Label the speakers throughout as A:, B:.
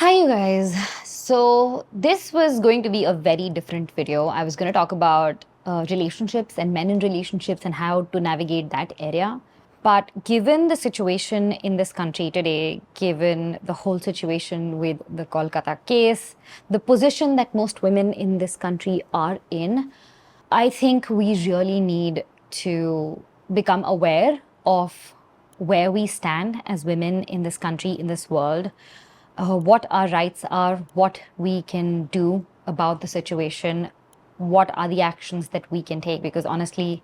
A: Hi, you guys. So, this was going to be a very different video. I was going to talk about relationships and men in relationships and how to navigate that area. But given the situation in this country today, given the whole situation with the Kolkata case, the position that most women in this country are in, I think we really need to become aware of where we stand as women in this country, in this world, what our rights are, what we can do about the situation, what are the actions that we can take, because honestly,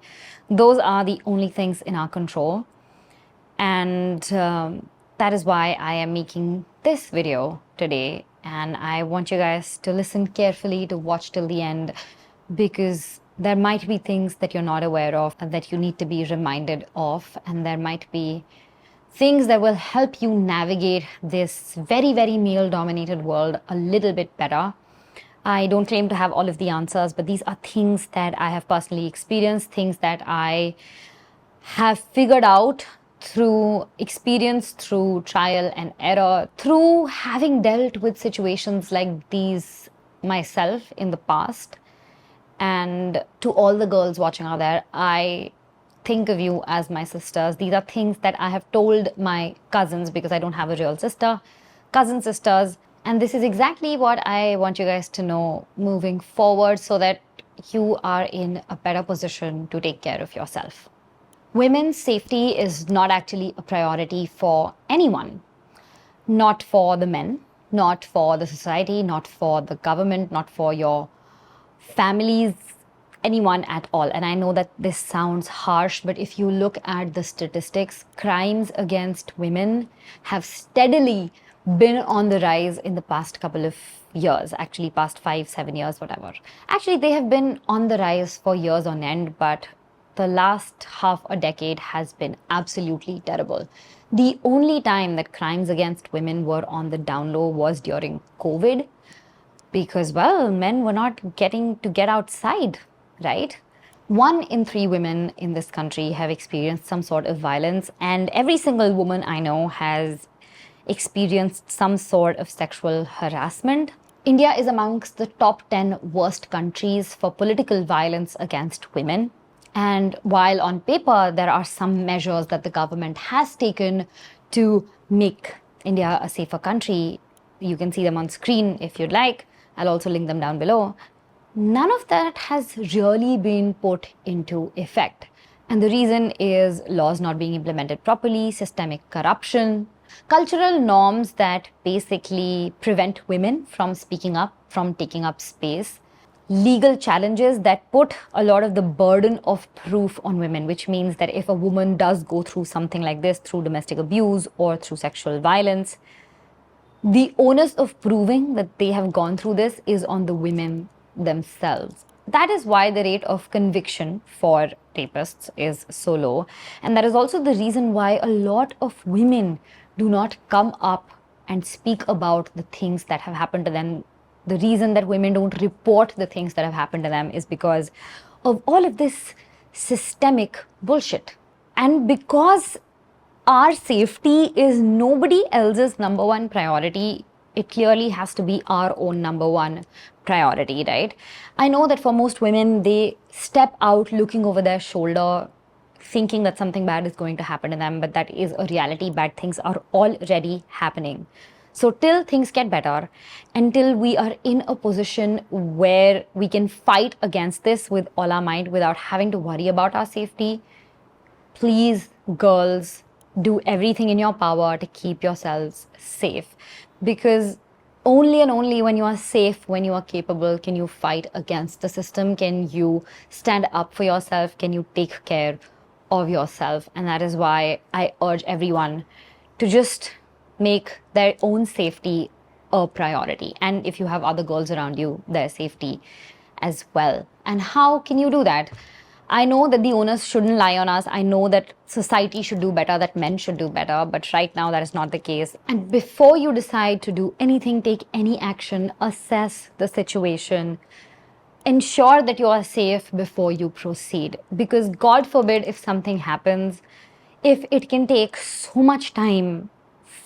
A: those are the only things in our control. And that is why I am making this video today. And I want you guys to listen carefully, to watch till the end, because there might be things that you're not aware of that you need to be reminded of. And there might be things that will help you navigate this very, very male dominated world a little bit better. I don't claim to have all of the answers, but these are things that I have personally experienced, things that I have figured out through experience, through trial and error, through having dealt with situations like these myself in the past. And to all the girls watching out there, I think of you as my sisters. These are things that I have told my cousins, because I don't have a real sister, cousin sisters. And this is exactly what I want you guys to know moving forward, so that you are in a better position to take care of yourself. Women's safety is not actually a priority for anyone. Not for the men, not for the society, not for the government, not for your families, anyone at all. And I know that this sounds harsh, but if you look at the statistics, crimes against women have steadily been on the rise in the past couple of years, actually past 5-7 years, whatever. Actually, they have been on the rise for years on end, but the last half a decade has been absolutely terrible. The only time that crimes against women were on the down low was during COVID, because, well, men were not getting to get outside, right? 1 in 3 women in this country have experienced some sort of violence, and every single woman I know has experienced some sort of sexual harassment. India is amongst the top 10 worst countries for political violence against women. And while on paper there are some measures that the government has taken to make India a safer country, you can see them on screen if you'd like. I'll also link them down below. None of that has really been put into effect. And the reason is laws not being implemented properly, systemic corruption, cultural norms that basically prevent women from speaking up, from taking up space, legal challenges that put a lot of the burden of proof on women, which means that if a woman does go through something like this, through domestic abuse or through sexual violence, the onus of proving that they have gone through this is on the women themselves. That is why the rate of conviction for rapists is so low. And that is also the reason why a lot of women do not come up and speak about the things that have happened to them. The reason that women don't report the things that have happened to them is because of all of this systemic bullshit. And because our safety is nobody else's number one priority, it clearly has to be our own number one priority, right? I know that for most women, they step out looking over their shoulder, thinking that something bad is going to happen to them, but that is a reality. Bad things are already happening. So till things get better, until we are in a position where we can fight against this with all our might without having to worry about our safety, please, girls, do everything in your power to keep yourselves safe. Because only and only when you are safe, when you are capable, can you fight against the system, can you stand up for yourself, can you take care of yourself. And that is why I urge everyone to just make their own safety a priority. And if you have other girls around you, their safety as well. And how can you do that? I know that the onus shouldn't lie on us. I know that society should do better, that men should do better, but right now that is not the case. And before you decide to do anything, take any action, assess the situation, ensure that you are safe before you proceed. Because God forbid if something happens, if it can take so much time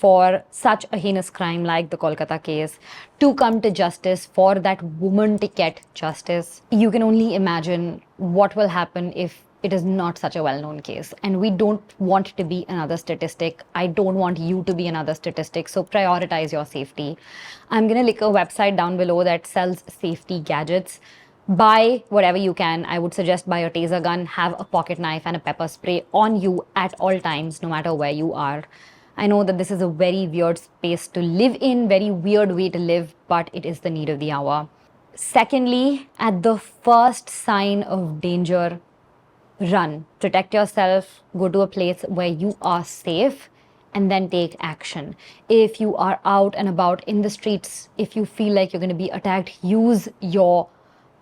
A: for such a heinous crime like the Kolkata case to come to justice, for that woman to get justice. You can only imagine what will happen if it is not such a well-known case. And we don't want to be another statistic. I don't want you to be another statistic. So prioritize your safety. I'm going to link a website down below that sells safety gadgets. Buy whatever you can. I would suggest buy a taser gun, have a pocket knife and a pepper spray on you at all times, no matter where you are. I know that this is a very weird space to live in, very weird way to live, but it is the need of the hour. Secondly, at the first sign of danger, run. Protect yourself, go to a place where you are safe, and then take action. If you are out and about in the streets, if you feel like you're going to be attacked, use your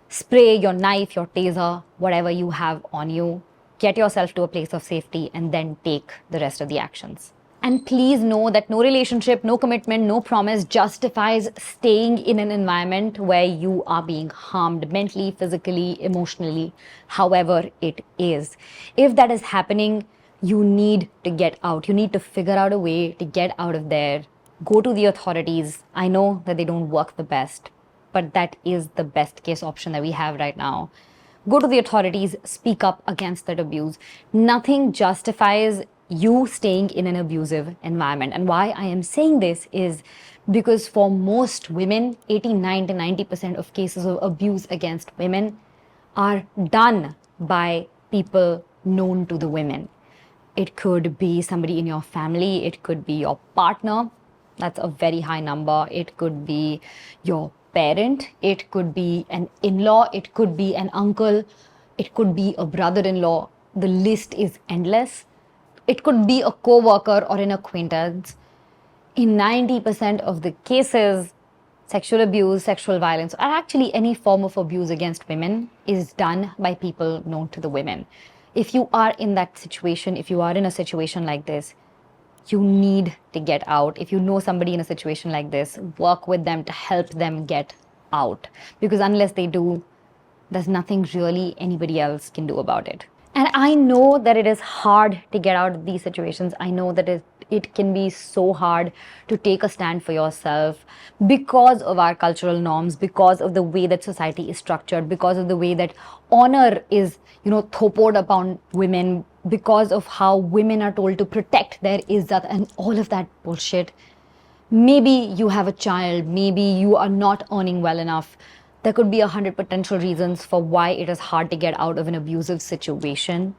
A: spray, your knife, your taser, whatever you have on you. Get yourself to a place of safety and then take the rest of the actions. And please know that no relationship, no commitment, no promise justifies staying in an environment where you are being harmed mentally, physically, emotionally, however it is. If that is happening, you need to get out. You need to figure out a way to get out of there. Go to the authorities. I know that they don't work the best, but that is the best case option that we have right now. Go to the authorities, speak up against that abuse. Nothing justifies you staying in an abusive environment. And why I am saying this is because for most women, 89 to 90% of cases of abuse against women are done by people known to the women. It could be somebody in your family, it could be your partner, that's a very high number, it could be your parent, it could be an in-law, it could be an uncle, it could be a brother-in-law. The list is endless. It could be a co-worker or an acquaintance. In 90% of the cases, sexual abuse, sexual violence, or actually any form of abuse against women is done by people known to the women. If you are in that situation, if you are in a situation like this, you need to get out. If you know somebody in a situation like this, work with them to help them get out. Because unless they do, there's nothing really anybody else can do about it. And I know that it is hard to get out of these situations. I know that it can be so hard to take a stand for yourself because of our cultural norms, because of the way that society is structured, because of the way that honor is, thopoed upon women, because of how women are told to protect their izzat and all of that bullshit. Maybe you have a child, maybe you are not earning well enough. There could be 100 potential reasons for why it is hard to get out of an abusive situation,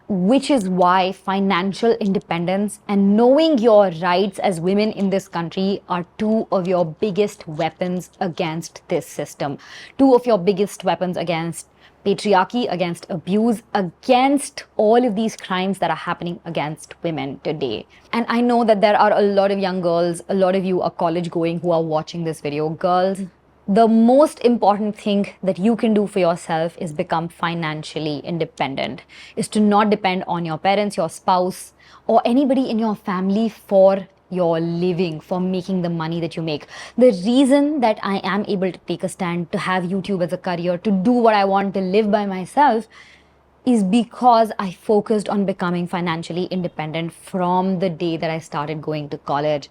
A: which is why financial independence and knowing your rights as women in this country are two of your biggest weapons against this system, two of your biggest weapons against patriarchy, against abuse, against all of these crimes that are happening against women today. And I know that there are a lot of young girls, a lot of you are college going who are watching this video. Girls, the most important thing that you can do for yourself is become financially independent, is to not depend on your parents, your spouse, or anybody in your family for your living, for making the money that you make. The reason that I am able to take a stand, to have YouTube as a career, to do what I want, to live by myself, is because I focused on becoming financially independent from the day that I started going to college.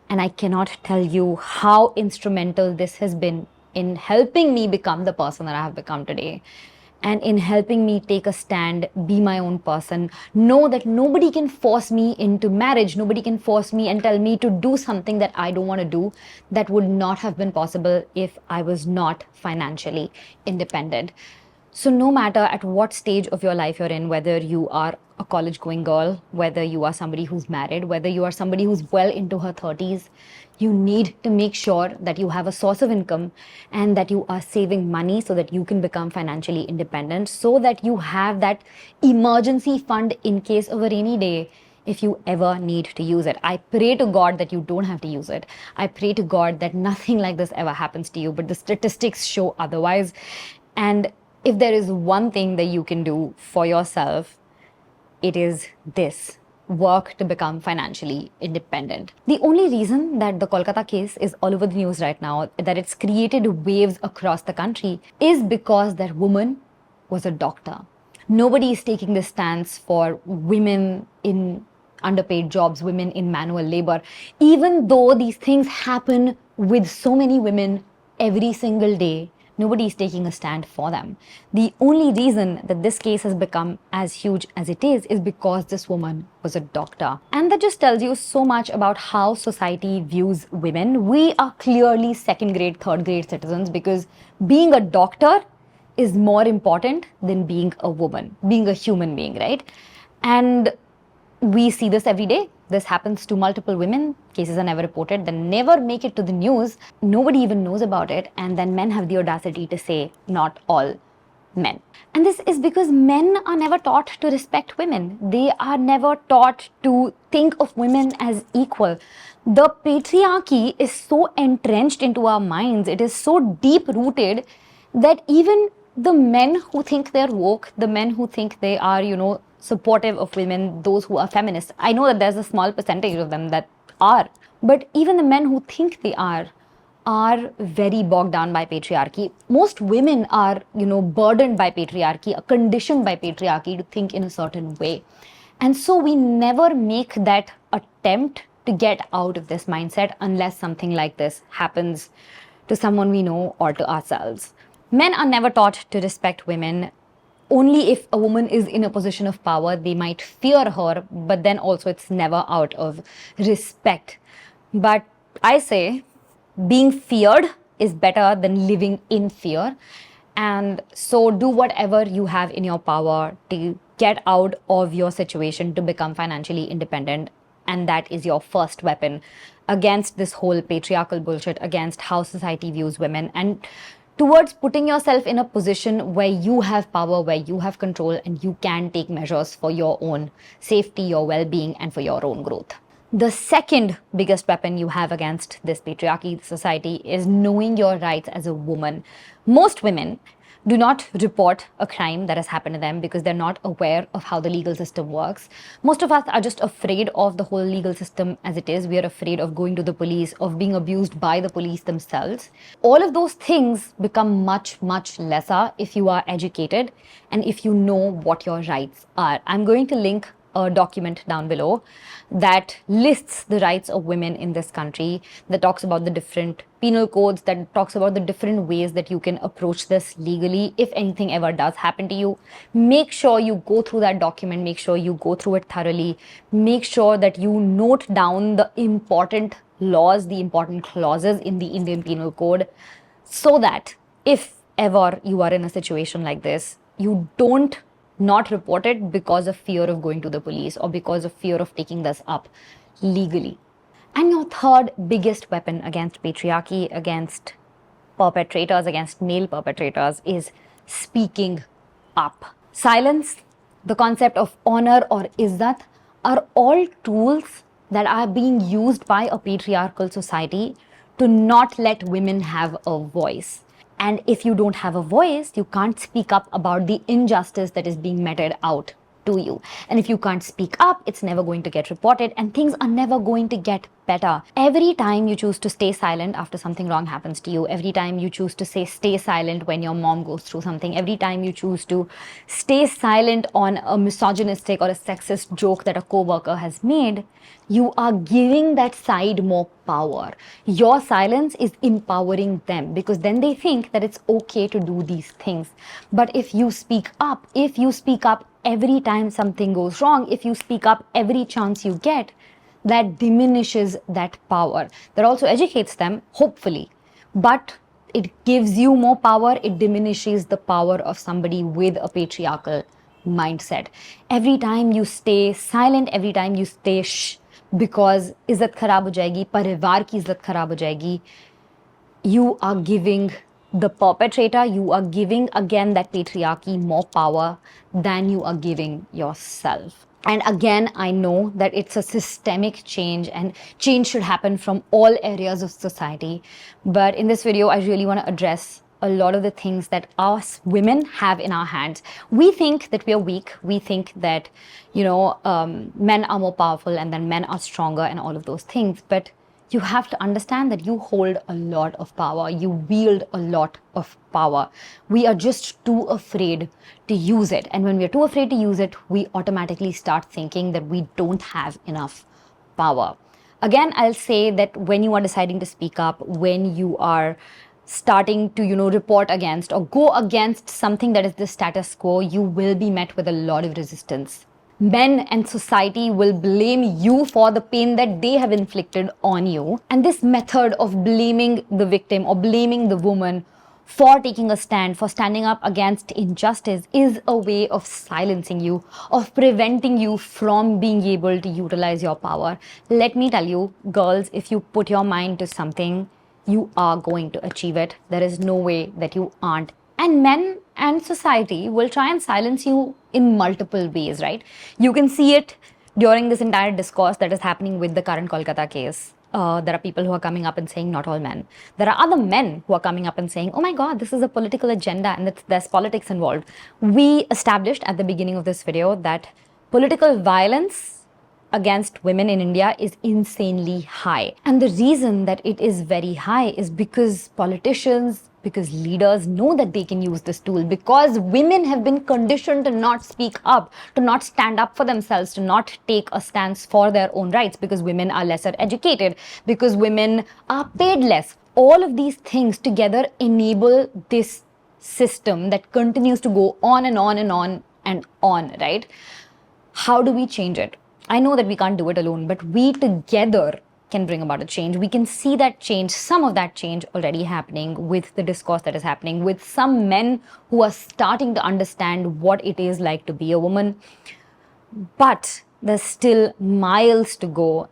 A: And I cannot tell you how instrumental this has been in helping me become the person that I have become today. And in helping me take a stand, be my own person, know that nobody can force me into marriage, nobody can force me and tell me to do something that I don't want to do. That would not have been possible if I was not financially independent. So no matter at what stage of your life you're in, whether you are a college-going girl, whether you are somebody who's married, whether you are somebody who's well into her 30s, you need to make sure that you have a source of income and that you are saving money so that you can become financially independent, so that you have that emergency fund in case of a rainy day if you ever need to use it. I pray to God that you don't have to use it. I pray to God that nothing like this ever happens to you, but the statistics show otherwise. And if there is one thing that you can do for yourself, it is this: work to become financially independent. The only reason that the Kolkata case is all over the news right now, that it's created waves across the country, is because that woman was a doctor. Nobody is taking this stance for women in underpaid jobs, women in manual labor. Even though these things happen with so many women every single day, nobody is taking a stand for them. The only reason that this case has become as huge as it is because this woman was a doctor. And that just tells you so much about how society views women. We are clearly second grade, third grade citizens because being a doctor is more important than being a woman, being a human being, right? And we see this every day. This happens to multiple women. Cases are never reported, they never make it to the news. Nobody even knows about it. And then men have the audacity to say, not all men. And this is because men are never taught to respect women. They are never taught to think of women as equal. The patriarchy is so entrenched into our minds, it is so deep rooted that even the men who think they're woke, the men who think they are, supportive of women, those who are feminists, I know that there's a small percentage of them that are, but even the men who think they are very bogged down by patriarchy. Most women are, burdened by patriarchy, conditioned by patriarchy to think in a certain way. And so we never make that attempt to get out of this mindset unless something like this happens to someone we know or to ourselves. Men are never taught to respect women. Only if a woman is in a position of power, they might fear her, but then also it's never out of respect. But I say being feared is better than living in fear. And so do whatever you have in your power to get out of your situation, to become financially independent. And that is your first weapon against this whole patriarchal bullshit, against how society views women, and towards putting yourself in a position where you have power, where you have control, and you can take measures for your own safety, your well-being, and for your own growth. The second biggest weapon you have against this patriarchy society is knowing your rights as a woman. Most women do not report a crime that has happened to them because they're not aware of how the legal system works. Most of us are just afraid of the whole legal system as it is. We are afraid of going to the police, of being abused by the police themselves. All of those things become much, much lesser if you are educated and if you know what your rights are. I'm going to link a document down below that lists the rights of women in this country, that talks about the different penal codes, that talks about the different ways that you can approach this legally if anything ever does happen to you. Make sure you go through that document, make sure you go through it thoroughly, make sure that you note down the important laws, the important clauses in the Indian Penal Code, so that if ever you are in a situation like this, you don't not report it because of fear of going to the police or because of fear of taking this up legally. And your third biggest weapon against patriarchy, against perpetrators, against male perpetrators, is speaking up. Silence, the concept of honor or izzat, are all tools that are being used by a patriarchal society to not let women have a voice. And if you don't have a voice, you can't speak up about the injustice that is being meted out to you. And if you can't speak up, it's never going to get reported and things are never going to get better. Every time you choose to stay silent after something wrong happens to you, every time you choose to say stay silent when your mom goes through something, every time you choose to stay silent on a misogynistic or a sexist joke that a coworker has made, you are giving that side more power. Your silence is empowering them because then they think that it's okay to do these things. But if you speak up every time something goes wrong, if you speak up every chance you get, that diminishes that power. That also educates them, hopefully, but it gives you more power, it diminishes the power of somebody with a patriarchal mindset. Every time you stay silent, every time you stay shh, because इज्जत खराब हो जाएगी, परिवार की इज्जत खराब हो जाएगी, you are giving the perpetrator, you are giving again that patriarchy more power than you are giving yourself. And again, I know that it's a systemic change and change should happen from all areas of society. But in this video, I really want to address a lot of the things that us women have in our hands. We think that we are weak. We think that, men are more powerful and then men are stronger and all of those things. But You have to understand that you hold a lot of power. You wield a lot of power. We are just too afraid to use it. And when we are too afraid to use it, we automatically start thinking that we don't have enough power. Again, I'll say that when you are deciding to speak up, when you are starting to, report against or go against something that is the status quo, you will be met with a lot of resistance. Men and society will blame you for the pain that they have inflicted on you. And this method of blaming the victim or blaming the woman for taking a stand, for standing up against injustice, is a way of silencing you, of preventing you from being able to utilize your power. Let me tell you, girls, if you put your mind to something, you are going to achieve it. There is no way that you aren't. And men and society will try and silence you in multiple ways, right? You can see it during this entire discourse that is happening with the current Kolkata case. There are people who are coming up and saying, not all men. There are other men who are coming up and saying, oh my God, this is a political agenda and there's politics involved. We established at the beginning of this video that political violence against women in India is insanely high. And the reason that it is very high is because politicians, because leaders know that they can use this tool, because women have been conditioned to not speak up, to not stand up for themselves, to not take a stance for their own rights, because women are lesser educated, because women are paid less. All of these things together enable this system that continues to go on and on and on and on, right? How do we change it? I know that we can't do it alone, but we together can bring about a change. We can see that change, some of that change already happening with the discourse that is happening, with some men who are starting to understand what it is like to be a woman. But there's still miles to go.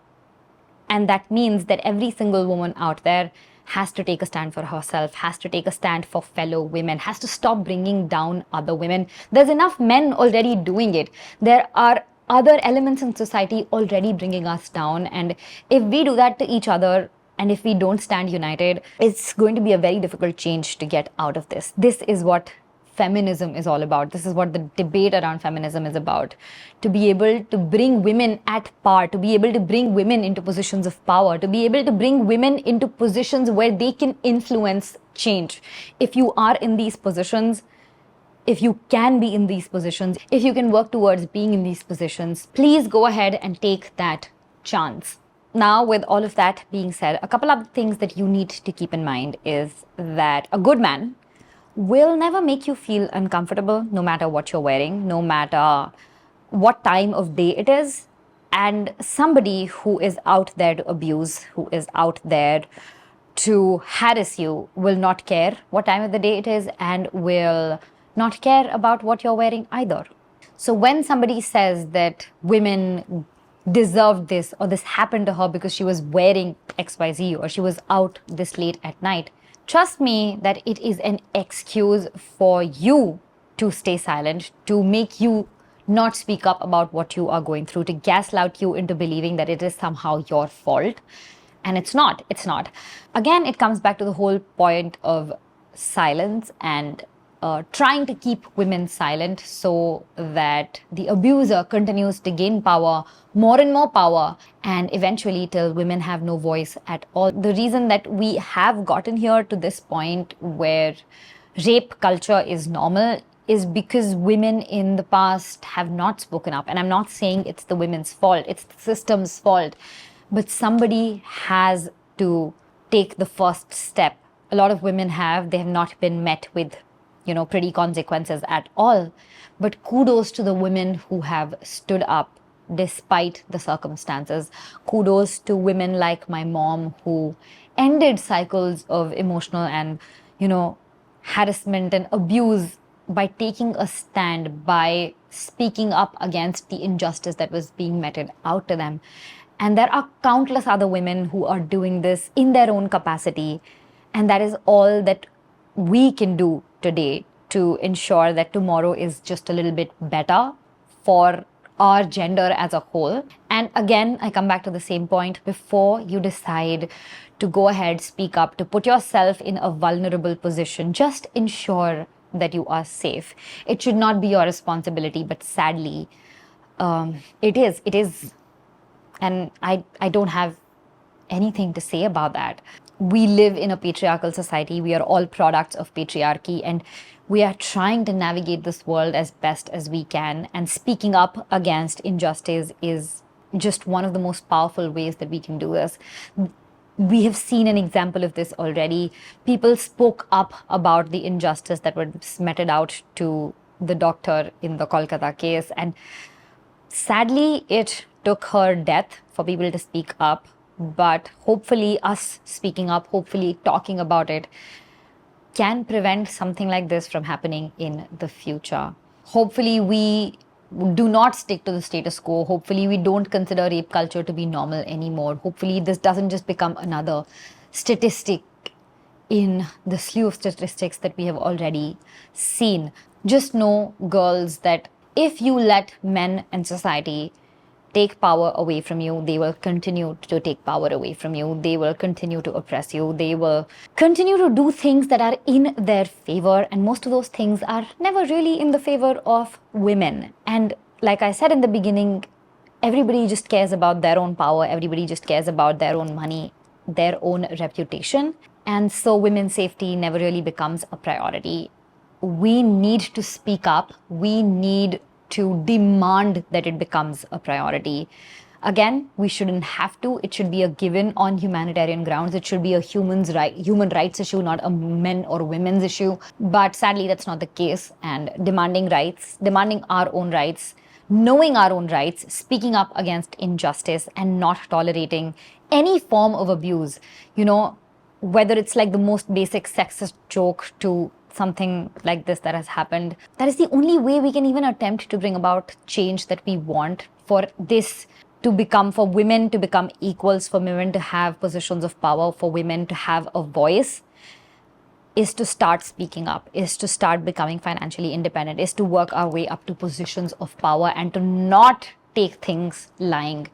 A: And that means that every single woman out there has to take a stand for herself, has to take a stand for fellow women, has to stop bringing down other women. There's enough men already doing it. There are other elements in society already bringing us down. And if we do that to each other, and if we don't stand united, it's going to be a very difficult change to get out of this. This is what feminism is all about. This is what the debate around feminism is about. To be able to bring women at par, to be able to bring women into positions of power, to be able to bring women into positions where they can influence change. If you are in these positions, if you can be in these positions, if you can work towards being in these positions, please go ahead and take that chance. Now, with all of that being said, a couple of things that you need to keep in mind is that a good man will never make you feel uncomfortable, no matter what you're wearing, no matter what time of day it is. And somebody who is out there to abuse, who is out there to harass you, will not care what time of the day it is and will not care about what you're wearing either. So when somebody says that women deserved this or this happened to her because she was wearing XYZ or she was out this late at night, trust me that it is an excuse for you to stay silent, to make you not speak up about what you are going through, to gaslight you into believing that it is somehow your fault. And it's not. It's not. Again, it comes back to the whole point of silence and trying to keep women silent so that the abuser continues to gain power, more and more power, and eventually till women have no voice at all. The reason that we have gotten here to this point where rape culture is normal is because women in the past have not spoken up. And I'm not saying it's the women's fault, it's the system's fault. But somebody has to take the first step. A lot of women they have not been met with pretty consequences at all. But kudos to the women who have stood up despite the circumstances. Kudos to women like my mom who ended cycles of emotional and, harassment and abuse by taking a stand, by speaking up against the injustice that was being meted out to them. And there are countless other women who are doing this in their own capacity. And that is all that we can do today to ensure that tomorrow is just a little bit better for our gender as a whole. And again, I come back to the same point. Before you decide to go ahead, speak up, to put yourself in a vulnerable position, just ensure that you are safe. It should not be your responsibility, but sadly, it is. And I don't have anything to say about that. We live in a patriarchal society. We are all products of patriarchy, and we are trying to navigate this world as best as we can. And speaking up against injustice is just one of the most powerful ways that we can do this. We have seen an example of this already. People spoke up about the injustice that was meted out to the doctor in the Kolkata case, and sadly, it took her death for people to speak up. But hopefully, us speaking up, hopefully, talking about it, can prevent something like this from happening in the future. Hopefully, we do not stick to the status quo. Hopefully, we don't consider rape culture to be normal anymore. Hopefully, this doesn't just become another statistic in the slew of statistics that we have already seen. Just know, girls, that if you let men and society take power away from you, they will continue to take power away from you. They will continue to oppress you. They will continue to do things that are in their favor. And most of those things are never really in the favor of women. And like I said in the beginning, everybody just cares about their own power. Everybody just cares about their own money, their own reputation. And so women's safety never really becomes a priority. We need to speak up. We need to demand that it becomes a priority. Again, we shouldn't have to. It should be a given on humanitarian grounds. It should be a human rights issue, not a men or women's issue. But sadly, that's not the case. And demanding rights, demanding our own rights, knowing our own rights, speaking up against injustice, and not tolerating any form of abuse. You know, whether it's like the most basic sexist joke to something like this that has happened, that is the only way we can even attempt to bring about change that we want, for this to become, for women to become equals, for women to have positions of power, for women to have a voice, is to start speaking up, is to start becoming financially independent, is to work our way up to positions of power, and to not take things lying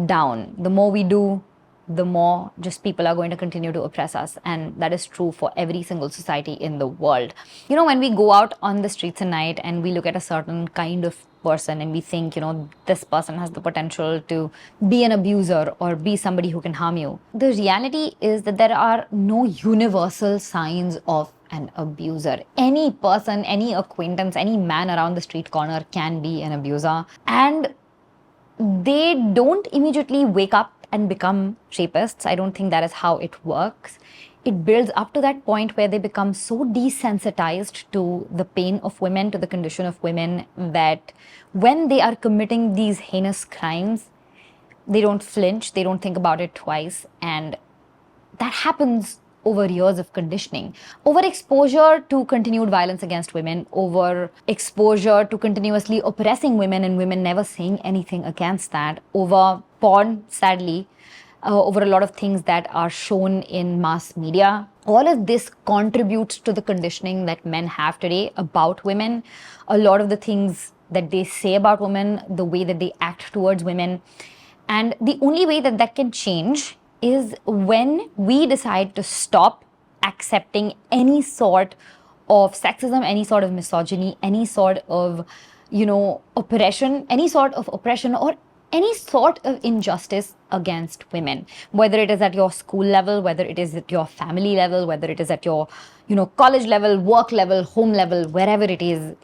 A: down. The more we do, the more just people are going to continue to oppress us. And that is true for every single society in the world. You know, when we go out on the streets at night and we look at a certain kind of person and we think, you know, this person has the potential to be an abuser or be somebody who can harm you, the reality is that there are no universal signs of an abuser. Any person, any acquaintance, any man around the street corner can be an abuser. And they don't immediately wake up and become rapists. I don't think that is how it works. It builds up to that point where they become so desensitized to the pain of women, to the condition of women, that when they are committing these heinous crimes, they don't flinch, they don't think about it twice. And that happens over years of conditioning, over exposure to continued violence against women, over exposure to continuously oppressing women and women never saying anything against that, over porn, sadly, over a lot of things that are shown in mass media. All of this contributes to the conditioning that men have today about women. A lot of the things that they say about women, the way that they act towards women. And the only way that that can change is when we decide to stop accepting any sort of sexism, any sort of misogyny, any sort of, oppression, any sort of oppression or any sort of injustice against women, whether it is at your school level, whether it is at your family level, whether it is at your, college level, work level, home level, wherever it is.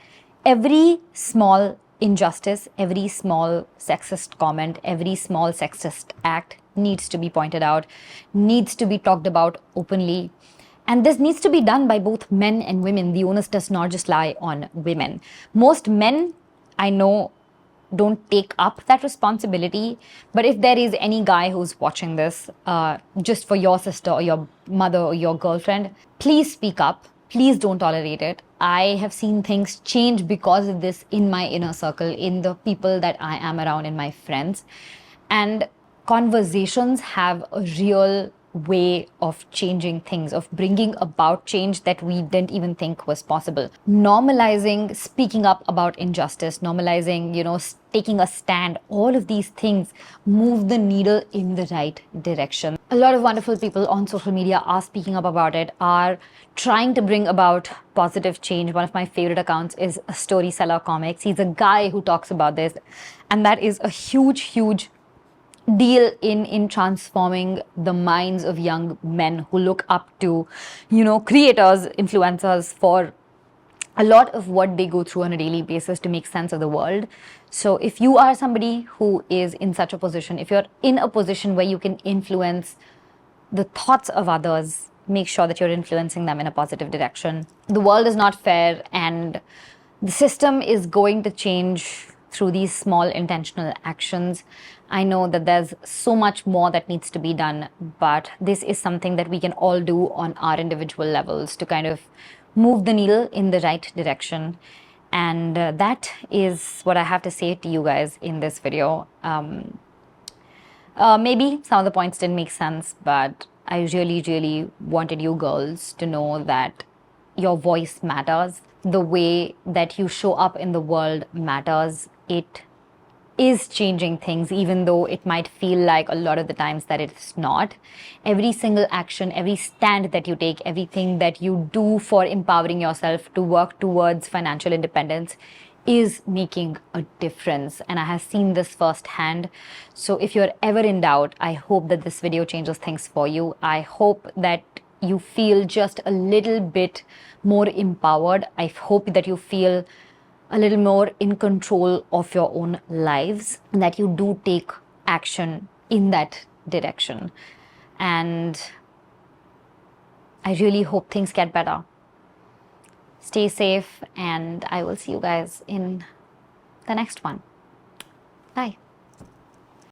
A: Every small injustice, every small sexist comment, every small sexist act needs to be pointed out, needs to be talked about openly. And this needs to be done by both men and women. The onus does not just lie on women. Most men, I know, don't take up that responsibility. But if there is any guy who's watching this, just for your sister or your mother or your girlfriend, please speak up. Please don't tolerate it. I have seen things change because of this in my inner circle, in the people that I am around, in my friends. And conversations have a real way of changing things, of bringing about change that we didn't even think was possible. Normalizing speaking up about injustice, normalizing, taking a stand, all of these things move the needle in the right direction. A lot of wonderful people on social media are speaking up about it, are trying to bring about positive change. One of my favorite accounts is Storyseller Comics. He's a guy who talks about this, and that is a huge, huge deal in transforming the minds of young men who look up to, creators, influencers for a lot of what they go through on a daily basis to make sense of the world. So if you are somebody who is in such a position, if you're in a position where you can influence the thoughts of others, make sure that you're influencing them in a positive direction. The world is not fair, and the system is going to change through these small intentional actions. I know that there's so much more that needs to be done, but this is something that we can all do on our individual levels to kind of move the needle in the right direction. And that is what I have to say to you guys in this video. Maybe some of the points didn't make sense, but I really, really wanted you girls to know that your voice matters. The way that you show up in the world matters. It is changing things, even though it might feel like a lot of the times that it's not. Every single action, every stand that you take, everything that you do for empowering yourself to work towards financial independence is making a difference. And I have seen this firsthand. So if you're ever in doubt, I hope that this video changes things for you. I hope that you feel just a little bit more empowered. I hope that you feel a little more in control of your own lives, and that you do take action in that direction. And I really hope things get better. Stay safe, and I will see you guys in the next one. Bye.